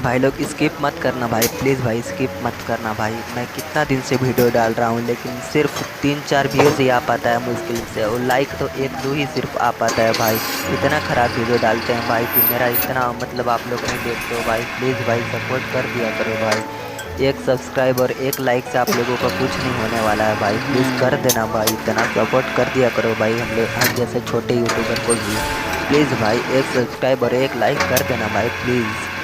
भाई लोग स्किप मत करना भाई, प्लीज़ भाई स्किप मत करना भाई। मैं कितना दिन से वीडियो डाल रहा हूँ लेकिन सिर्फ 3-4 व्यूज़ ही आ पाता है मुश्किल से, और लाइक तो 1-2 ही सिर्फ आ पाता है भाई। इतना ख़राब वीडियो डालते हैं भाई कि मेरा इतना मतलब आप लोग नहीं देखते हो भाई। प्लीज़ भाई सपोर्ट कर दिया करो भाई। एक सब्सक्राइब और एक लाइक से आप लोगों का कुछ नहीं होने वाला है भाई। प्लीज़ कर देना भाई, इतना सपोर्ट कर दिया करो भाई हम जैसे छोटे यूट्यूबर को भी। प्लीज़ भाई एक सब्सक्राइब और एक लाइक कर देना भाई प्लीज़।